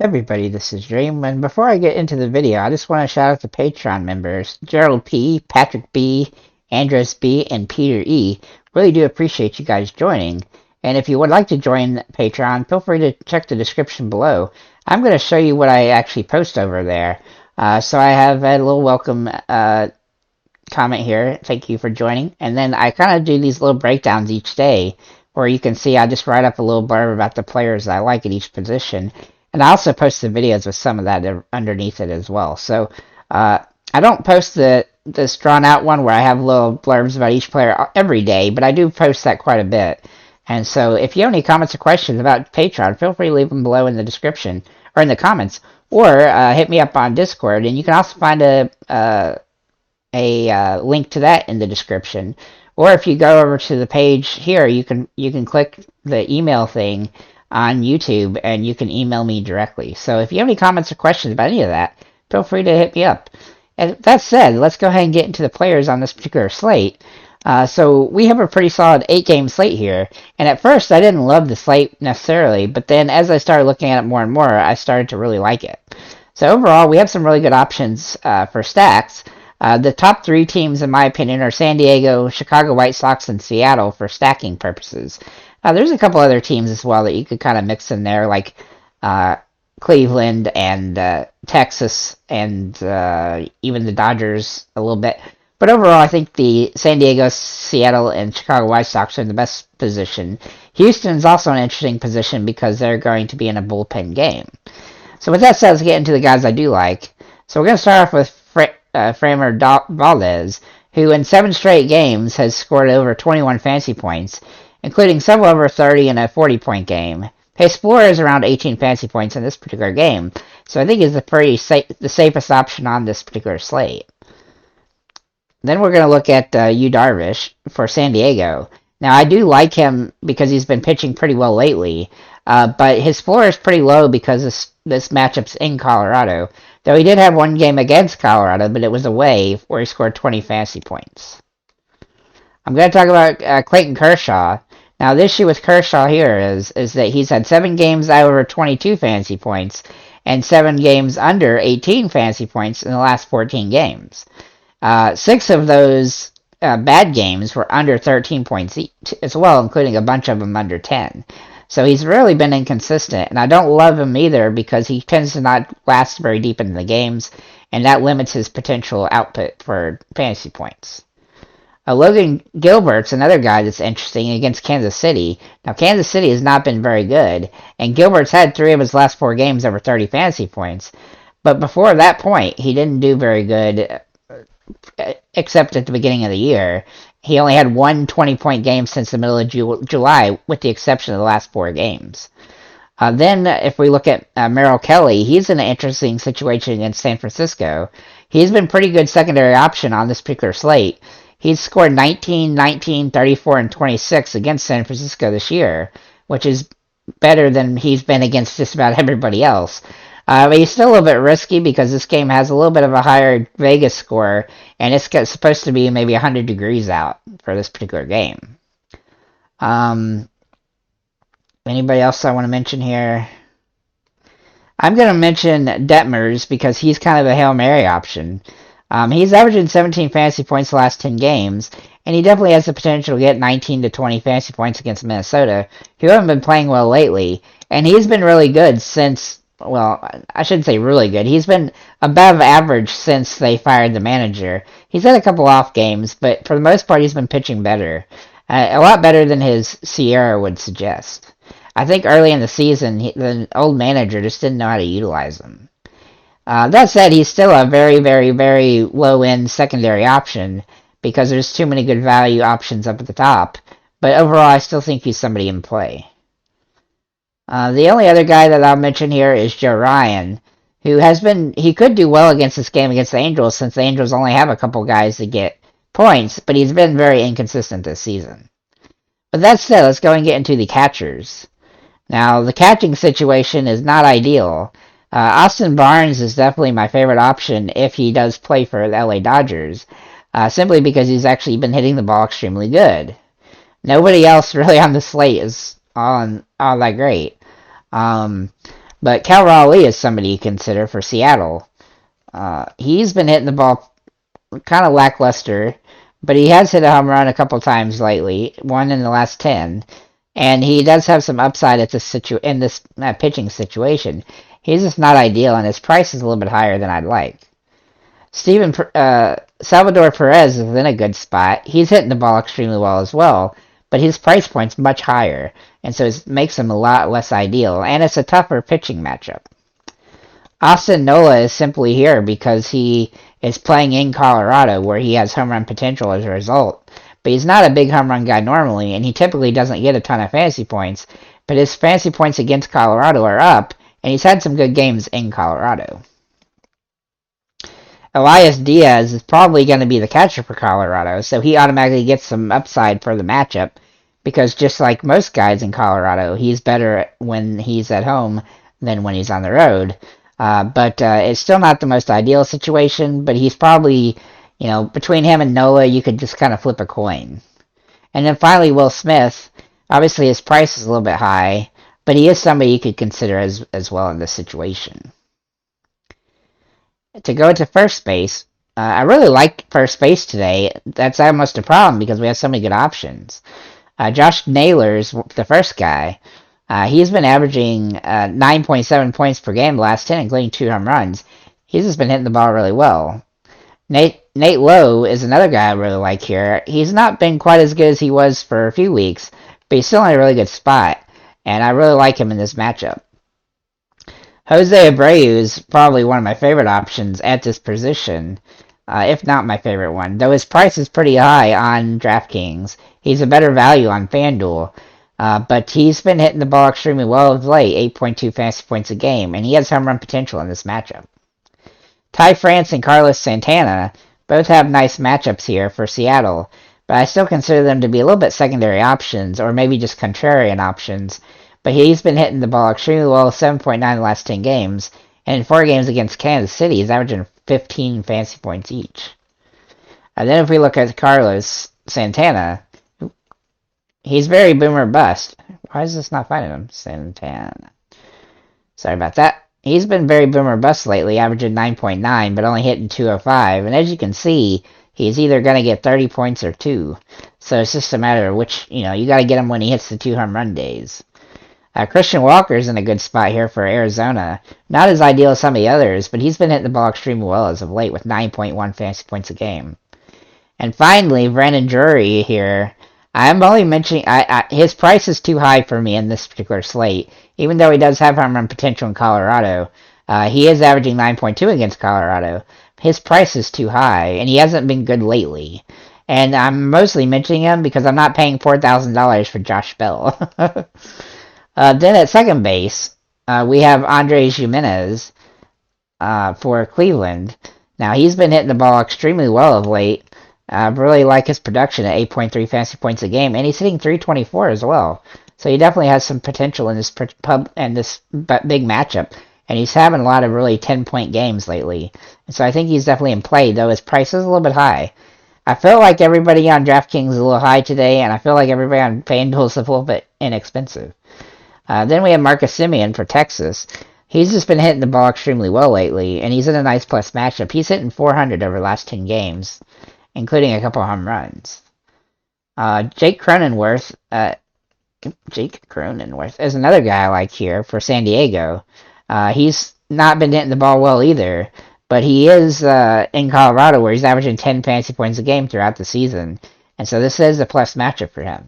Everybody, this is Dream, and before I get into the video, I just want to shout out the Patreon members, Gerald P., Patrick B., Andres B., and Peter E. Really do appreciate you guys joining, and if you would like to join Patreon, feel free to check the description below. I'm going to show you what I actually post over there. So I have a little welcome comment here, thank you for joining, and then I kind of do these little breakdowns each day, where you can see I just write up a little blurb about the players I like at each position. And I also post the videos with some of that underneath it as well. So I don't post this drawn out one where I have little blurbs about each player every day, but I do post that quite a bit. And so if you have any comments or questions about Patreon, feel free to leave them below in the description or in the comments, or hit me up on Discord. And you can also find a link to that in the description. Or if you go over to the page here, you can click the email thing on YouTube, and you can email me directly. So if you have any comments or questions about any of that, feel free to hit me up. And that said, let's go ahead and get into the players on this particular slate. So we have a pretty solid 8-game slate here, and at first I didn't love the slate necessarily, but then as I started looking at it more and more, I started to really like it. So overall, we have some really good options for stacks. The top 3 teams, in my opinion, are San Diego, Chicago White Sox, and Seattle for stacking purposes. There's a couple other teams as well that you could kind of mix in there, like Cleveland and Texas and even the Dodgers a little bit. But overall, I think the San Diego, Seattle, and Chicago White Sox are in the best position. Houston's also an interesting position because they're going to be in a bullpen game. So with that said, let's get into the guys I do like. So we're going to start off with Framber Valdez, who in 7 straight games has scored over 21 fantasy points, including several over 30 in a 40-point game. His floor is around 18 fantasy points in this particular game, so I think he's the safest option on this particular slate. Then we're going to look at Yu Darvish for San Diego. Now, I do like him because he's been pitching pretty well lately, but his floor is pretty low because this matchup's in Colorado, though he did have one game against Colorado, but it was away where he scored 20 fantasy points. I'm going to talk about Clayton Kershaw. Now, the issue with Kershaw here is that he's had 7 games over 22 fantasy points and 7 games under 18 fantasy points in the last 14 games. 6 of those bad games were under 13 points as well, including a bunch of them under 10. So he's really been inconsistent, and I don't love him either because he tends to not last very deep into the games, and that limits his potential output for fantasy points. Logan Gilbert's another guy that's interesting against Kansas City. Now, Kansas City has not been very good, and Gilbert's had 3 of his last 4 games over 30 fantasy points. But before that point, he didn't do very good, except at the beginning of the year. He only had one 20-point game since the middle of July, with the exception of the last 4 games. Then, if we look at Merrill Kelly, he's in an interesting situation against San Francisco. He's been pretty good secondary option on this particular slate. He's scored 19, 19, 34, and 26 against San Francisco this year, which is better than he's been against just about everybody else. But he's still a little bit risky because this game has a little bit of a higher Vegas score, and it's supposed to be maybe 100 degrees out for this particular game. Anybody else I want to mention here? I'm going to mention Detmers because he's kind of a Hail Mary option. He's averaging 17 fantasy points the last 10 games, and he definitely has the potential to get 19 to 20 fantasy points against Minnesota, who haven't been playing well lately. And he's been really good since, well, I shouldn't say really good. He's been above average since they fired the manager. He's had a couple off games, but for the most part, he's been pitching better. A lot better than his Sierra would suggest. I think early in the season, the old manager just didn't know how to utilize him. That said, he's still a very, very, very low-end secondary option because there's too many good value options up at the top. But overall, I still think he's somebody in play. The only other guy that I'll mention here is Joe Ryan, who he could do well against this game against the Angels since the Angels only have a couple guys to get points, but he's been very inconsistent this season. But that said, let's go and get into the catchers. Now, the catching situation is not ideal. Austin Barnes is definitely my favorite option if he does play for the LA Dodgers, simply because he's actually been hitting the ball extremely good. Nobody else really on the slate is all that great. But Cal Raleigh is somebody you consider for Seattle. He's been hitting the ball kind of lackluster, but he has hit a home run a couple times lately, one in the last 10, and he does have some upside at in this pitching situation. He's just not ideal, and his price is a little bit higher than I'd like. Salvador Perez is in a good spot. He's hitting the ball extremely well as well, but his price point's much higher, and so it makes him a lot less ideal, and it's a tougher pitching matchup. Austin Nola is simply here because he is playing in Colorado, where he has home run potential as a result. But he's not a big home run guy normally, and he typically doesn't get a ton of fantasy points. But his fantasy points against Colorado are up, and he's had some good games in Colorado. Elias Diaz is probably going to be the catcher for Colorado, so he automatically gets some upside for the matchup, because just like most guys in Colorado, he's better when he's at home than when he's on the road. But it's still not the most ideal situation, but he's probably, between him and Nola, you could just kind of flip a coin. And then finally, Will Smith. Obviously, his price is a little bit high, but he is somebody you could consider as well in this situation. To go to first base, I really like first base today. That's almost a problem because we have so many good options. Josh Naylor's the first guy. He's been averaging 9.7 points per game the last 10, including 2 home runs. He's just been hitting the ball really well. Nate Lowe is another guy I really like here. He's not been quite as good as he was for a few weeks, but he's still in a really good spot, and I really like him in this matchup. Jose Abreu is probably one of my favorite options at this position, if not my favorite one, though his price is pretty high on DraftKings. He's a better value on FanDuel. But he's been hitting the ball extremely well of late, 8.2 fantasy points a game, and he has home run potential in this matchup. Ty France and Carlos Santana both have nice matchups here for Seattle, but I still consider them to be a little bit secondary options, or maybe just contrarian options. But he's been hitting the ball extremely well, 7.9 the last 10 games, and in 4 games against Kansas City, he's averaging 15 fantasy points each. And then if we look at Carlos Santana, he's very boomer bust. Why is this not finding him? Santana. Sorry about that. He's been very boomer bust lately, averaging 9.9, but only hitting 205. And as you can see, he's either going to get 30 points or 2. So it's just a matter of which, you got to get him when he hits the 2 home run days. Christian Walker's in a good spot here for Arizona. Not as ideal as some of the others, but he's been hitting the ball extremely well as of late with 9.1 fantasy points a game. And finally, Brandon Drury here. I'm only mentioning his price is too high for me in this particular slate. Even though he does have home run potential in Colorado, he is averaging 9.2 against Colorado. His price is too high, and he hasn't been good lately. And I'm mostly mentioning him because I'm not paying $4,000 for Josh Bell. Then at second base, we have Andres Gimenez for Cleveland. Now, he's been hitting the ball extremely well of late. I really like his production at 8.3 fantasy points a game, and he's hitting 324 as well. So he definitely has some potential in this big matchup, and he's having a lot of really 10-point games lately. And so I think he's definitely in play, though his price is a little bit high. I feel like everybody on DraftKings is a little high today, and I feel like everybody on FanDuel is a little bit inexpensive. Then we have Marcus Semien for Texas. He's just been hitting the ball extremely well lately, and he's in a nice plus matchup. He's hitting 400 over the last 10 games, including a couple home runs. Jake Cronenworth is another guy I like here for San Diego. He's not been hitting the ball well either, but he is in Colorado where he's averaging 10 fantasy points a game throughout the season, and so this is a plus matchup for him.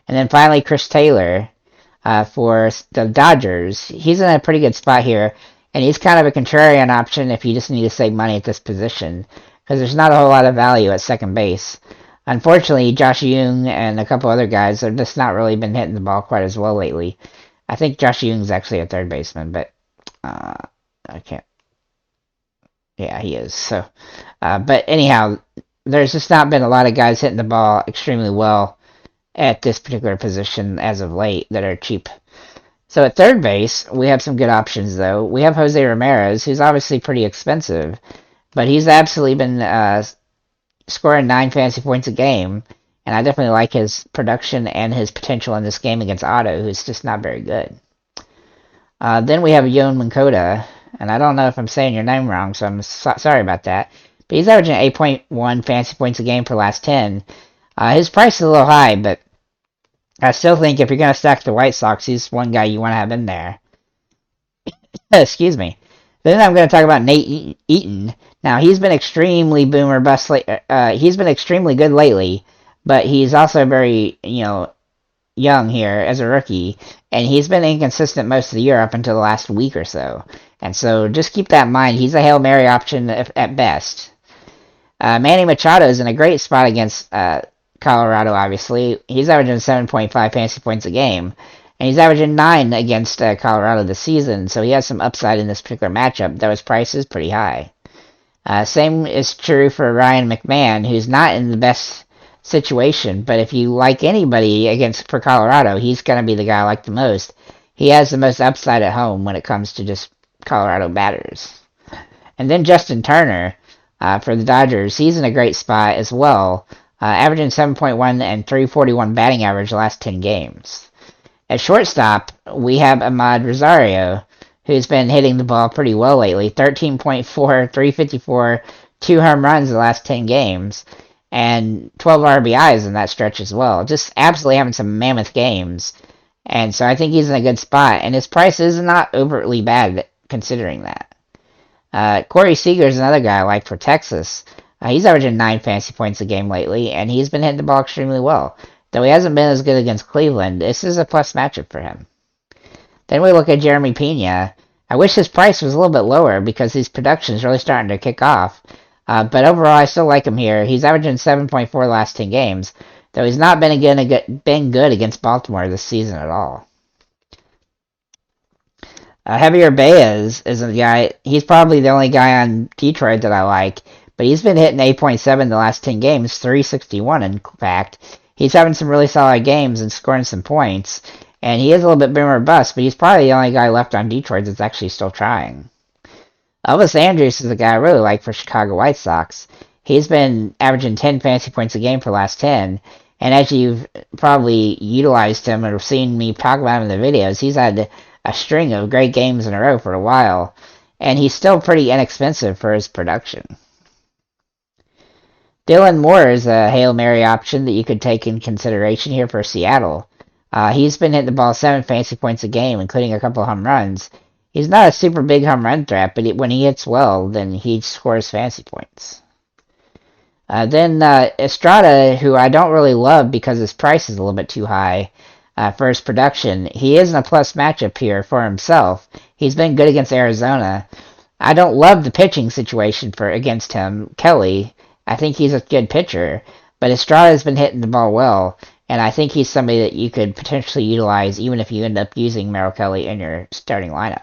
And then finally, Chris Taylor for the Dodgers. He's in a pretty good spot here, and he's kind of a contrarian option if you just need to save money at this position, because there's not a whole lot of value at second base. Unfortunately, Josh Jung and a couple other guys have just not really been hitting the ball quite as well lately. I think Josh Jung's actually a third baseman, but I can't. Yeah, he is. So, but anyhow, there's just not been a lot of guys hitting the ball extremely well at this particular position as of late that are cheap. So at third base, we have some good options, though. We have Jose Ramirez, who's obviously pretty expensive, but he's absolutely been scoring 9 fantasy points a game, and I definitely like his production and his potential in this game against Otto, who's just not very good. Then we have Yoan Moncada, and I don't know if I'm saying your name wrong, so I'm sorry about that. But he's averaging 8.1 fantasy points a game for the last 10. His price is a little high, but I still think if you're going to stack the White Sox, he's one guy you want to have in there. Excuse me. Then I'm going to talk about Nate Eaton. Now, he's been extremely boomer bust. He's been extremely good lately, but he's also very, young here as a rookie, and he's been inconsistent most of the year up until the last week or so. And so just keep that in mind. He's a Hail Mary option at best. Manny Machado is in a great spot against Colorado, obviously. He's averaging 7.5 fantasy points a game, and he's averaging 9 against Colorado this season, so he has some upside in this particular matchup, though his price is pretty high. Same is true for Ryan McMahon, who's not in the best situation, but if you like anybody for Colorado, he's going to be the guy I like the most. He has the most upside at home when it comes to just Colorado batters. And then Justin Turner for the Dodgers, he's in a great spot as well, averaging 7.1 and 341 batting average the last 10 games. At shortstop, we have Ahmad Rosario, who's been hitting the ball pretty well lately. 13.4, 354, 2 home runs the last 10 games, and 12 RBIs in that stretch as well. Just absolutely having some mammoth games. And so I think he's in a good spot, and his price is not overtly bad considering that. Corey Seager is another guy I like for Texas. He's averaging 9 fantasy points a game lately, and he's been hitting the ball extremely well. Though he hasn't been as good against Cleveland, this is a plus matchup for him. Then we look at Jeremy Pena. I wish his price was a little bit lower because his production is really starting to kick off. But overall, I still like him here. He's averaging 7.4 the last 10 games, though he's not been good against Baltimore this season at all. Javier Baez is a guy. He's probably the only guy on Detroit that I like, but he's been hitting 8.7 the last 10 games, 361 in fact. He's having some really solid games and scoring some points, and he is a little bit boomer bust, but he's probably the only guy left on Detroit that's actually still trying. Elvis Andrus is a guy I really like for Chicago White Sox. He's been averaging 10 fantasy points a game for the last 10, and as you've probably utilized him or seen me talk about him in the videos, he's had a string of great games in a row for a while, and he's still pretty inexpensive for his production. Dylan Moore is a Hail Mary option that you could take in consideration here for Seattle. He's been hitting the ball 7 fantasy points a game, including a couple of home runs. He's not a super big home run threat, but when he hits well, then he scores fantasy points. Then Estrada, who I don't really love because his price is a little bit too high for his production. He is in a plus matchup here for himself. He's been good against Arizona. I don't love the pitching situation against him. Kelly, I think he's a good pitcher, but Estrada's been hitting the ball well, and I think he's somebody that you could potentially utilize even if you end up using Merrill Kelly in your starting lineup.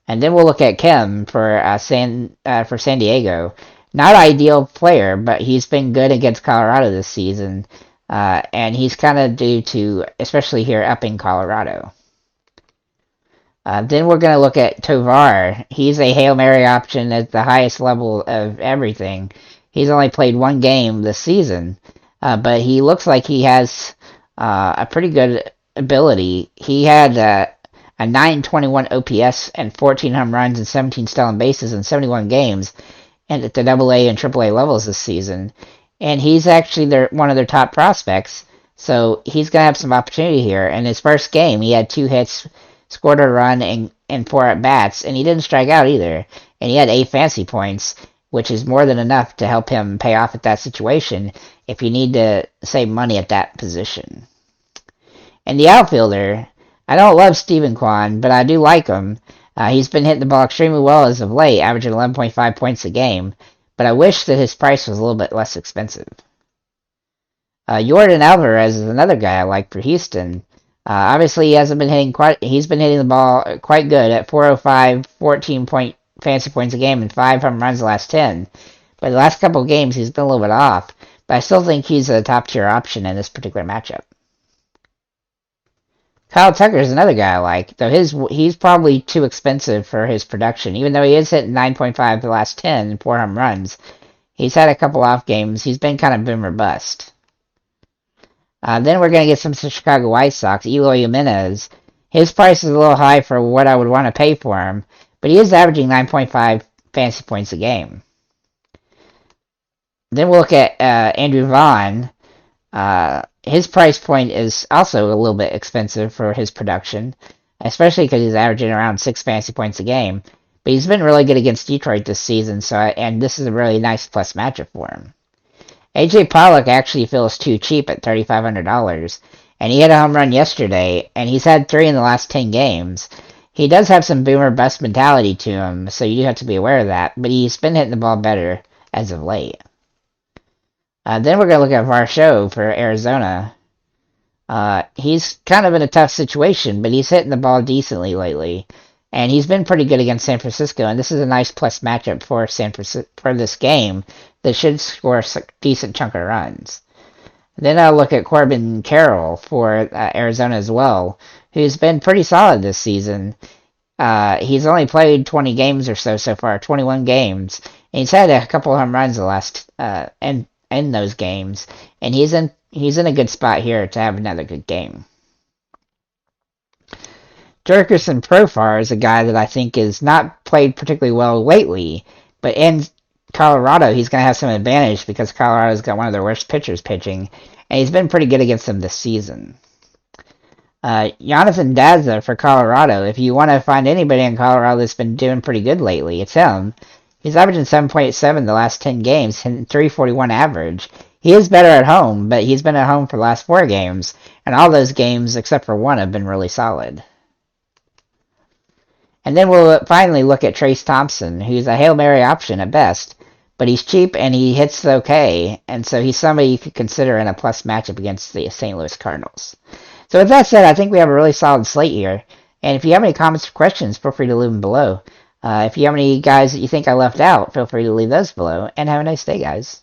And then we'll look at Kim for San Diego. Not ideal player, but he's been good against Colorado this season, and he's kind of due to, especially here up in Colorado. Then we're going to look at Tovar. He's a Hail Mary option at the highest level of everything. He's only played 1 game this season, but he looks like he has a pretty good ability. He had a 921 OPS and 14 home runs and 17 stolen bases in 71 games and at the AA and AAA levels this season. And he's actually one of their top prospects, so he's going to have some opportunity here. In his first game, he had 2 hits, scored a run, and 4 at-bats, and he didn't strike out either. And he had 8 fantasy points, which is more than enough to help him pay off at that situation if you need to save money at that position. And the outfielder, I don't love Steven Kwan, but I do like him. He's been hitting the ball extremely well as of late, averaging 11.5 points a game, but I wish that his price was a little bit less expensive. Yordan Alvarez is another guy I like for Houston. Obviously, he's been hitting the ball quite good at 405, 14 fantasy points a game and 5 home runs the last 10. But the last couple of games, he's been a little bit off, but I still think he's a top-tier option in this particular matchup. Kyle Tucker is another guy I like, though he's probably too expensive for his production. Even though he is hitting 9.5 the last 10 and 4 home runs, he's had a couple off games. He's been kind of boom or bust. Then we're going to get some Chicago White Sox. Eloy Jimenez. His price is a little high for what I would want to pay for him, but he is averaging 9.5 fantasy points a game. Then we'll look at Andrew Vaughn. His price point is also a little bit expensive for his production, especially because he's averaging around 6 fantasy points a game. But he's been really good against Detroit this season, and this is a really nice plus matchup for him. AJ Pollock actually feels too cheap at $3,500, and he had a home run yesterday, and he's had 3 in the last 10 games. He does have some boomer bust mentality to him, so you do have to be aware of that, but he's been hitting the ball better as of late. Then we're going to look at Varsho for Arizona. He's kind of in a tough situation, but he's hitting the ball decently lately. And he's been pretty good against San Francisco, and this is a nice plus matchup for for this game that should score a decent chunk of runs. Then I'll look at Corbin Carroll for Arizona as well, who's been pretty solid this season. He's only played 20 games or so far, 21 games, and he's had a couple home runs the last in those games, and he's in a good spot here to have another good game. Jerkerson Profar is a guy that I think is not played particularly well lately, but in Colorado he's going to have some advantage because Colorado's got one of their worst pitchers pitching, and he's been pretty good against them this season. Jonathan Daza for Colorado. If you want to find anybody in Colorado that's been doing pretty good lately, it's him. He's averaging 7.7 the last 10 games, and 341 average. He is better at home, but he's been at home for the last 4 games, and all those games, except for one, have been really solid. And then we'll finally look at Trace Thompson, who's a Hail Mary option at best, but he's cheap and he hits okay, and so he's somebody you could consider in a plus matchup against the St. Louis Cardinals. So with that said, I think we have a really solid slate here, and if you have any comments or questions, feel free to leave them below. If you have any guys that you think I left out, feel free to leave those below, and have a nice day, guys.